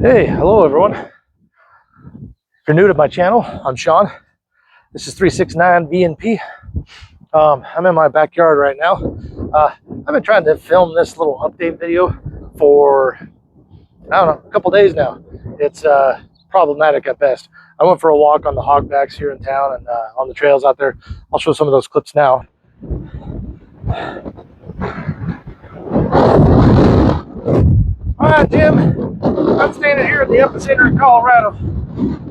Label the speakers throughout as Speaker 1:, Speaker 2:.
Speaker 1: Hey, hello everyone. If you're new to my channel, I'm Sean. This is 369 VNP. I'm in my backyard right now. I've been trying to film this little update video for, I don't know, a couple days now. It's problematic at best. I went for a walk on the hogbacks here in town and on the trails out there. I'll show some of those clips now. All right, Jim. I'm standing here at the epicenter of Colorado,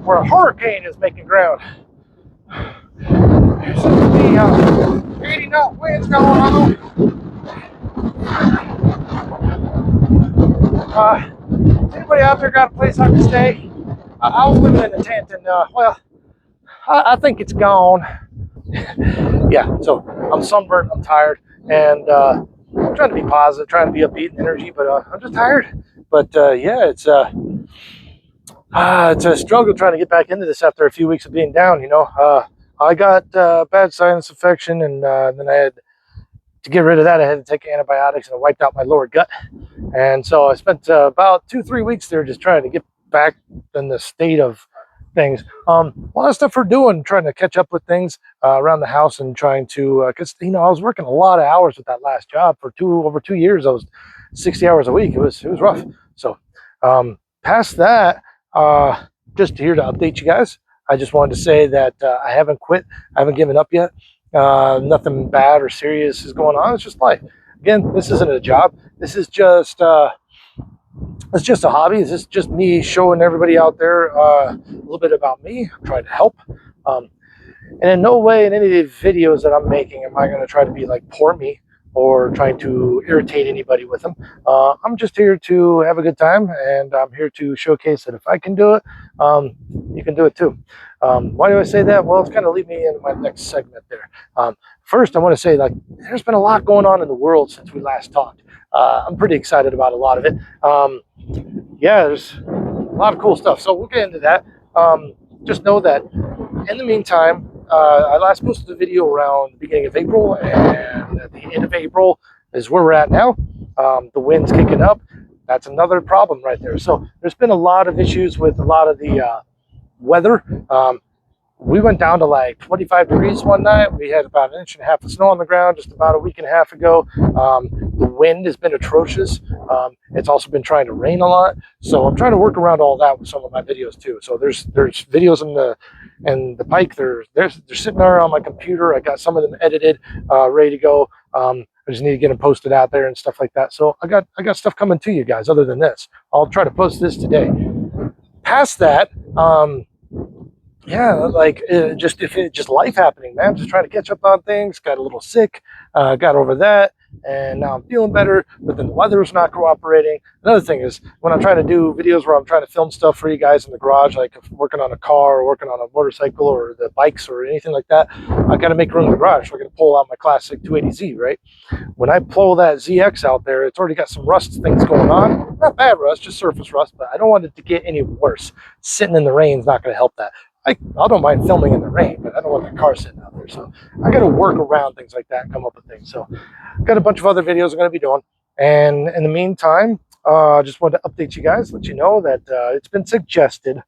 Speaker 1: where a hurricane is making ground. There's the 80 knot winds going on. Anybody out there got a place I can stay? I was living in a tent, and well, I think it's gone. Yeah, so I'm sunburnt, I'm tired, and I'm trying to be positive, trying to be upbeat and energy, but I'm just tired. But yeah, it's a struggle trying to get back into this after a few weeks of being down. You know, I got bad sinus infection, and then I had to get rid of that. I had to take antibiotics, and it wiped out my lower gut. And so I spent about 2-3 weeks there just trying to get back in the state of things. A lot of stuff we're doing, trying to catch up with things around the house, and trying to, because you know, I was working a lot of hours with that last job for over 2 years. I was 60 hours a week. It was rough. So past that, just here to update you guys. I just wanted to say that I haven't quit. I haven't given up yet. Nothing bad or serious is going on. It's just life. Again, this isn't a job. This is just it's just a hobby. This is just me showing everybody out there a little bit about me. I'm trying to help. And in no way in any of the videos that I'm making am I going to try to be like poor me or trying to irritate anybody with them. I'm just here to have a good time, and I'm here to showcase that if I can do it, you can do it too. Why do I say that? Well, it's kind of lead me into my next segment there. First, I want to say, like, there's been a lot going on in the world since we last talked. I'm pretty excited about a lot of it. Yeah, there's a lot of cool stuff. So we'll get into that. Just know that in the meantime, I last posted a video around the beginning of April, and at the end of April is where we're at now. The wind's kicking up. That's another problem right there. So there's been a lot of issues with a lot of the weather. We went down to like 25 degrees one night. We had about 1.5 inches of snow on the ground just about a week and a half ago. The wind has been atrocious. It's also been trying to rain a lot. So I'm trying to work around all that with some of my videos too. So there's videos in the pike. They're sitting there on my computer. I got some of them edited, ready to go. I just need to get them posted out there and stuff like that. So I got stuff coming to you guys other than this. I'll try to post this today. Past that, yeah, like just life happening, man. Just trying to catch up on things. Got a little sick, got over that, and now I'm feeling better. But then the weather's not cooperating. Another thing is when I'm trying to do videos where I'm trying to film stuff for you guys in the garage, like if I'm working on a car or working on a motorcycle or the bikes or anything like that, I got to make room in the garage. So I got to pull out my classic 280Z, right? When I pull that ZX out there, it's already got some rust things going on. Not bad rust, just surface rust, but I don't want it to get any worse. Sitting in the rain is not going to help that. I don't mind filming in the rain, but I don't want the car sitting out there. So I got to work around things like that and come up with things. So I've got a bunch of other videos I'm going to be doing. And in the meantime, I just wanted to update you guys, let you know that it's been suggested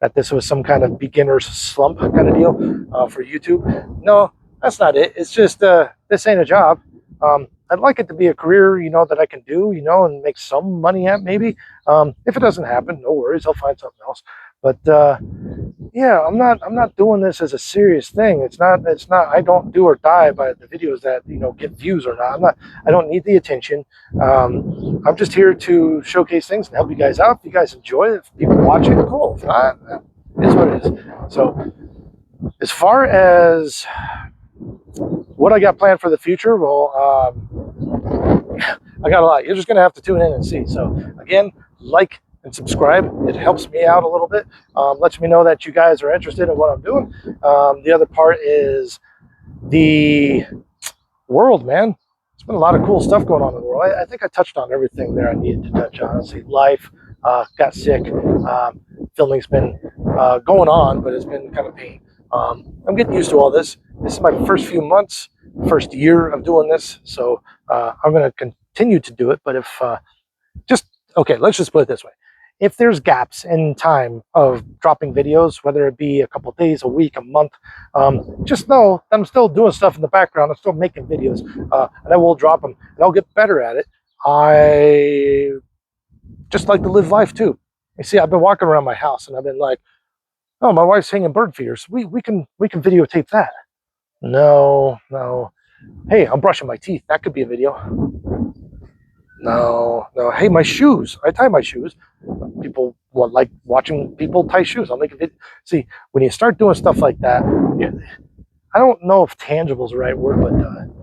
Speaker 1: that this was some kind of beginner's slump kind of deal for YouTube. No, that's not it. It's just this ain't a job. I'd like it to be a career, you know, that I can do, you know, and make some money at maybe. If it doesn't happen, no worries. I'll find something else. But yeah, I'm not doing this as a serious thing. It's not I don't do or die by the videos that, you know, get views or not. I don't need the attention. I'm just here to showcase things and help you guys out. If you guys enjoy it, if people watch it, cool. If not, it's what it is. So as far as what I got planned for the future, well, I got a lot. You're just gonna have to tune in and see. So again, like and subscribe. It helps me out a little bit. Lets me know that you guys are interested in what I'm doing. The other part is the world, man. There's been a lot of cool stuff going on in the world. I think I touched on everything there I needed to touch on. See, life, got sick. Filming's been going on, but it's been kind of pain. I'm getting used to all this. This is my first few months, first year of doing this. So I'm going to continue to do it. But if okay, let's just put it this way. if there's gaps in time of dropping videos, whether it be a couple days, a week, a month, just know that I'm still doing stuff in the background. I'm still making videos, and I will drop them, and I'll get better at it. I just like to live life too. You see, I've been walking around my house, and I've been like, "Oh, my wife's hanging bird feeders. We can videotape that." No, no. Hey, I'm brushing my teeth. That could be a video. No, no. Hey, my shoes. I tie my shoes. People like watching people tie shoes. I'll make a video. See, when you start doing stuff like that, I don't know if tangible is the right word, but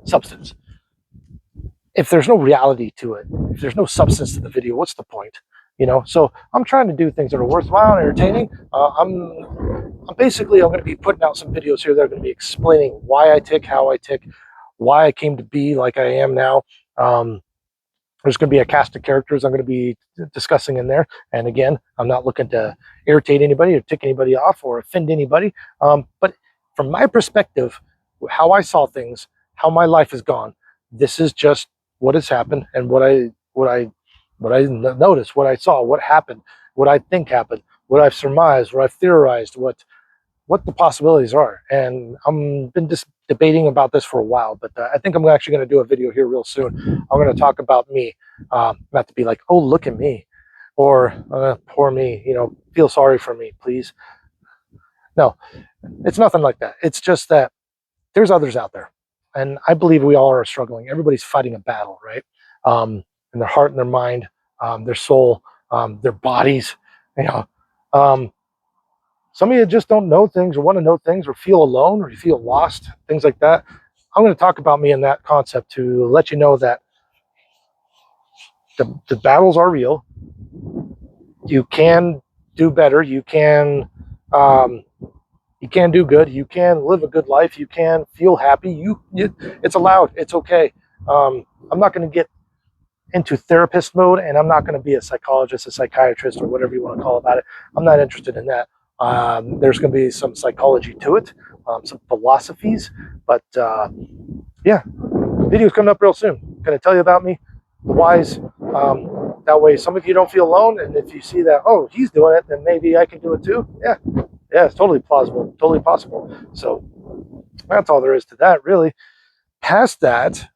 Speaker 1: substance. If there's no reality to it, if there's no substance to the video, what's the point? So I'm trying to do things that are worthwhile and entertaining. I'm going to be putting out some videos here that are going to be explaining why I tick, how I tick, why I came to be like I am now. There's going to be a cast of characters I'm going to be discussing in there. And again, I'm not looking to irritate anybody or tick anybody off or offend anybody. But from my perspective, how I saw things, how my life has gone, this is just what has happened and what I noticed, what I saw, what happened, what I think happened, what I've surmised, what I've theorized, what the possibilities are. And I'm been just debating about this for a while, but I think I'm actually going to do a video here real soon. I'm going to talk about me, not to be like, oh, look at me, or poor me, feel sorry for me, please. No, it's nothing like that. It's just that there's others out there. And I believe we all are struggling. Everybody's fighting a battle, right? In their heart and their mind, their soul, their bodies, you know. Some of you just don't know things or want to know things or feel alone or you feel lost, things like that. I'm going to talk about me in that concept to let you know that the battles are real. You can do better. You can do good. You can live a good life. You can feel happy. It's allowed. It's okay. I'm not going to get into therapist mode, and I'm not going to be a psychologist, a psychiatrist, or whatever you want to call about it. I'm not interested in that. There's going to be some psychology to it, some philosophies, but yeah, video's coming up real soon. I'm going to tell you about me, the whys. That way, some of you don't feel alone, and if you see that, oh, he's doing it, then maybe I can do it too. Yeah, it's totally plausible, totally possible. So that's all there is to that, really. Past that,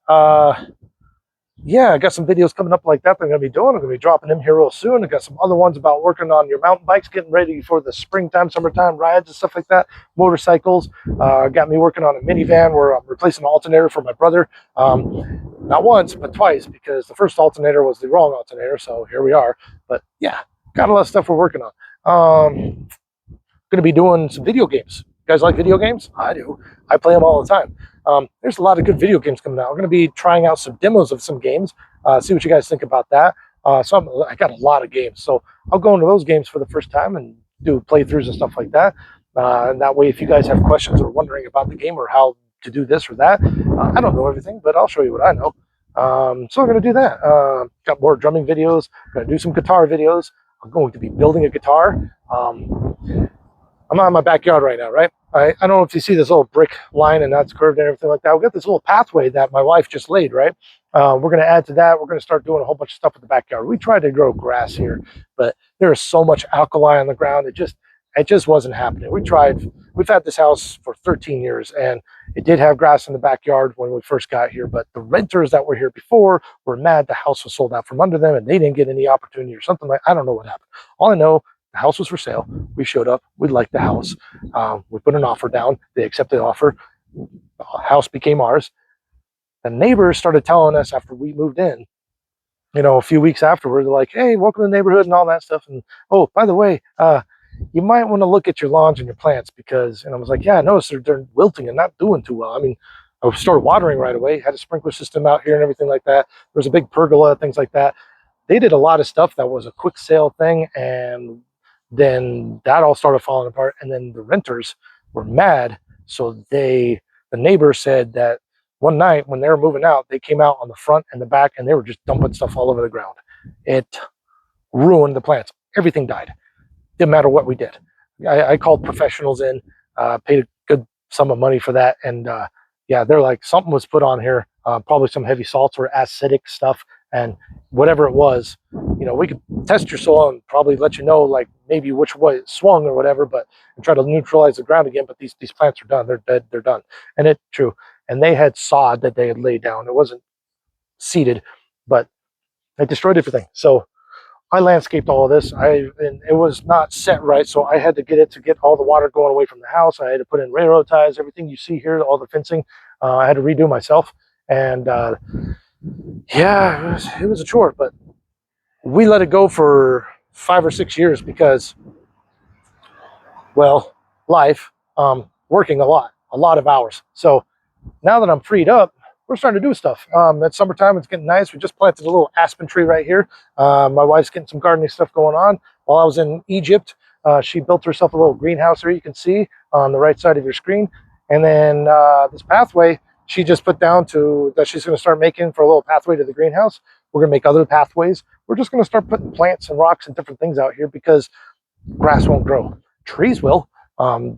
Speaker 1: yeah, I got some videos coming up like that I'm going to be doing. I'm going to be dropping them here real soon. I got some other ones about working on your mountain bikes, getting ready for the springtime, summertime rides and stuff like that. Motorcycles. Got me working on a minivan where I'm replacing an alternator for my brother. Not once, but twice, because the first alternator was the wrong alternator. So here we are. But yeah, got a lot of stuff we're working on. Going to be doing some video games. You guys like video games? I do. I play them all the time. There's a lot of good video games coming out. We're going to be trying out some demos of some games, see what you guys think about that. I got a lot of games, so I'll go into those games for the first time and do playthroughs and stuff like that. And that way, if you guys have questions or wondering about the game or how to do this or that, I don't know everything, but I'll show you what I know. So I'm going to do that. Got more drumming videos. Going to do some guitar videos. I'm going to be building a guitar. I'm out in my backyard right now, right? I don't know if you see this little brick line and that's curved and everything like that. We've got this little pathway that my wife just laid, right? We're going to add to that. We're going to start doing a whole bunch of stuff in the backyard. We tried to grow grass here, but there is so much alkali on the ground. It just wasn't happening. We've had this house for 13 years and it did have grass in the backyard when we first got here, but the renters that were here before were mad the house was sold out from under them and they didn't get any opportunity or something I don't know what happened. All I know, the house was for sale. We showed up. We liked the house. We put an offer down. They accepted the offer. The house became ours. The neighbors started telling us after we moved in, a few weeks afterward, they're like, hey, welcome to the neighborhood and all that stuff. And, oh, by the way, you might want to look at your lawns and your plants and I was like, yeah, I noticed they're wilting and not doing too well. I mean, I started watering right away, had a sprinkler system out here and everything like that. There was a big pergola, things like that. They did a lot of stuff that was a quick sale thing, and then that all started falling apart, and then the renters were mad. So the neighbor said that one night when they were moving out, they came out on the front and the back and they were just dumping stuff all over the ground. It ruined the plants. Everything died. Didn't matter what we did. I called professionals in, paid a good sum of money for that, and yeah, they're like, something was put on here, probably some heavy salts or acidic stuff, And whatever it was, we could test your soil and probably let you know, like, maybe which way it swung or whatever, but and try to neutralize the ground again. But these plants are done. They're dead. They're done. And it's true. And they had sod that they had laid down. It wasn't seeded, but it destroyed everything. So I landscaped all of this. And it was not set right, so I had to get all the water going away from the house. I had to put in railroad ties. Everything you see here, all the fencing, I had to redo myself. And yeah, it was a chore, but we let it go for 5 or 6 years because, well, life, working a lot of hours. So now that I'm freed up, we're starting to do stuff. It's summertime. It's getting nice. We just planted a little aspen tree right here. My wife's getting some gardening stuff going on. While I was in Egypt, she built herself a little greenhouse here. You can see on the right side of your screen. And then this pathway she just put down to that she's going to start making for a little pathway to the greenhouse. We're going to make other pathways. We're just going to start putting plants and rocks and different things out here because grass won't grow. Trees will,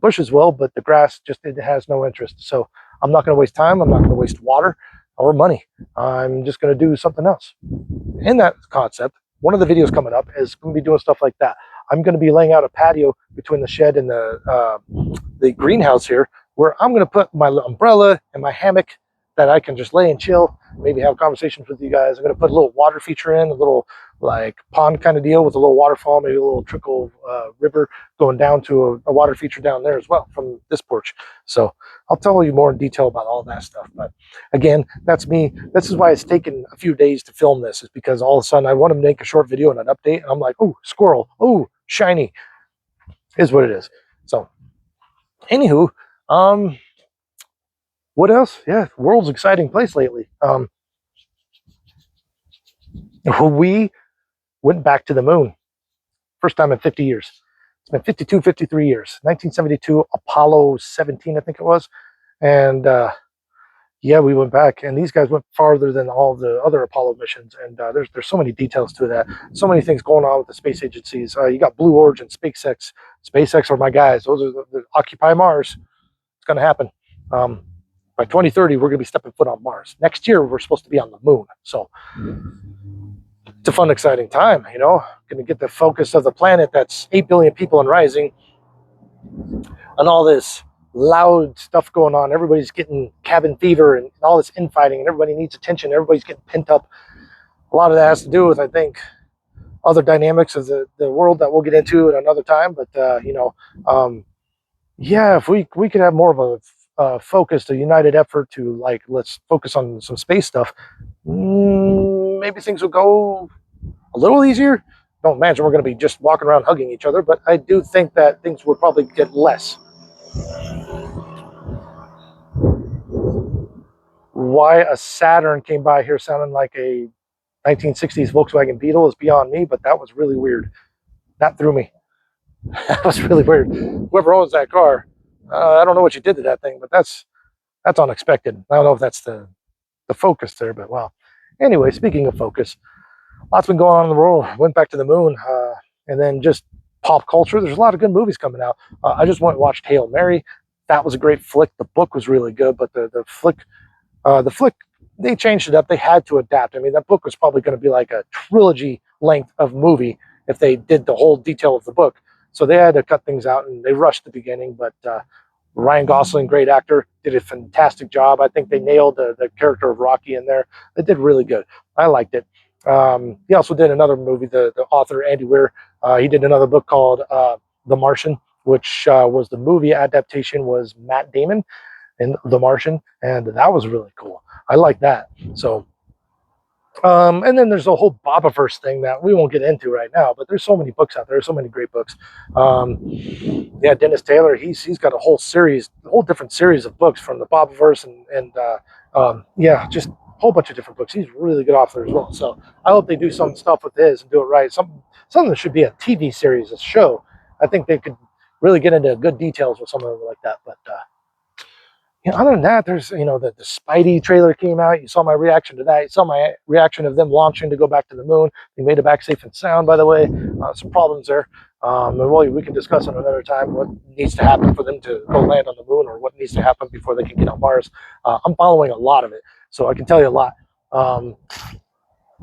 Speaker 1: bushes will, but the grass just it has no interest. So I'm not going to waste time. I'm not going to waste water or money. I'm just going to do something else. In that concept, one of the videos coming up is going to be doing stuff like that. I'm going to be laying out a patio between the shed and the greenhouse here, where I'm going to put my umbrella and my hammock that I can just lay and chill, maybe have conversations with you guys. I'm going to put a little water feature in, a little like pond kind of deal with a little waterfall, maybe a little trickle river going down to a water feature down there as well from this porch. So I'll tell you more in detail about all that stuff. But again, that's me. This is why it's taken a few days to film this, is because all of a sudden I want to make a short video and an update. And I'm like, oh, squirrel. Oh, shiny. Is what it is. So anywho, what else? Yeah, world's exciting place lately. We went back to the moon. First time in 50 years. It's been 52, 53 years. 1972, Apollo 17, I think it was. And yeah, we went back. And these guys went farther than all the other Apollo missions. And there's so many details to that. So many things going on with the space agencies. You got Blue Origin, SpaceX. SpaceX are my guys. Those are the Occupy Mars. It's going to happen. By 2030, we're going to be stepping foot on Mars. Next year, we're supposed to be on the moon. So it's a fun, exciting time, going to get the focus of the planet that's 8 billion people and rising, and all this loud stuff going on. Everybody's getting cabin fever and all this infighting, and everybody needs attention. Everybody's getting pent up. A lot of that has to do with, I think, other dynamics of the world that we'll get into at another time. But, yeah, if we could have more of a focused, a united effort to, like, let's focus on some space stuff, maybe things will go a little easier. Don't imagine we're going to be just walking around hugging each other, but I do think that things will probably get less. Why a Saturn came by here sounding like a 1960s Volkswagen Beetle is beyond me, but that was really weird. That threw me. That was really weird. Whoever owns that car, I don't know what you did to that thing, but that's unexpected. I don't know if that's the focus there, but wow. Anyway, speaking of focus, lots been going on in the world. Went back to the moon, and then just pop culture. There's a lot of good movies coming out. I just went and watched Hail Mary. That was a great flick. The book was really good, but the flick, they changed it up. They had to adapt. I mean, that book was probably going to be like a trilogy length of movie if they did the whole detail of the book. So they had to cut things out, and they rushed the beginning. But Ryan Gosling, great actor, did a fantastic job. I think they nailed the character of Rocky in there. They did really good. I liked it. He also did another movie, the author, Andy Weir. He did another book called The Martian, which was the movie adaptation was Matt Damon in The Martian, and that was really cool. I like that. So, and then there's a whole Bobaverse thing that we won't get into right now, but there's so many books out there, so many great books. Yeah, Dennis Taylor, he's got a whole series, a whole different series of books from the Bobaverse, and yeah, just a whole bunch of different books. He's a really good author as well. So I hope they do some stuff with his and do it right. Something that should be a TV series, a show. I think they could really get into good details with something like that. But other than that, there's, the Spidey trailer came out. You saw my reaction to that. You saw my reaction of them launching to go back to the moon. They made it back safe and sound, by the way. Some problems there. And we can discuss at another time what needs to happen for them to go land on the moon, or what needs to happen before they can get on Mars. I'm following a lot of it, so I can tell you a lot.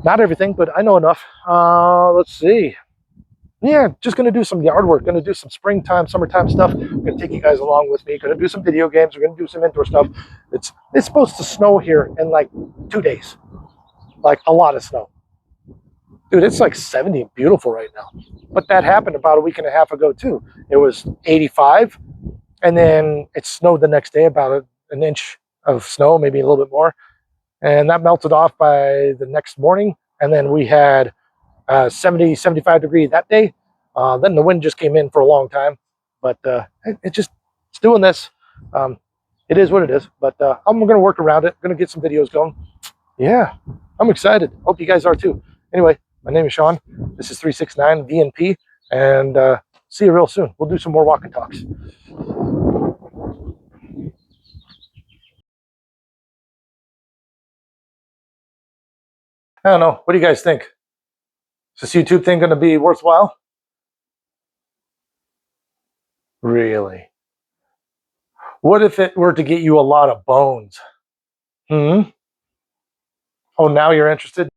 Speaker 1: Not everything, but I know enough. Let's see. Yeah, just gonna do some yard work. Gonna do some springtime, summertime stuff. Gonna take you guys along with me. Gonna do some video games. We're gonna do some indoor stuff. It's supposed to snow here in like 2 days. Like a lot of snow. Dude, it's like 70 and beautiful right now. But that happened about a week and a half ago too. It was 85, and then it snowed the next day, about an inch of snow, maybe a little bit more, and that melted off by the next morning. And then we had 70, 75 degrees that day. Then the wind just came in for a long time, but it's doing this. Um, it is what it is, but I'm going to work around it. Going to get some videos going. Yeah, I'm excited. Hope you guys are too. Anyway, my name is Sean. This is 369 VNP, and see you real soon. We'll do some more walk and talks. I don't know. What do you guys think? Is this YouTube thing going to be worthwhile? Really? What if it were to get you a lot of bones? Hmm? Oh, now you're interested?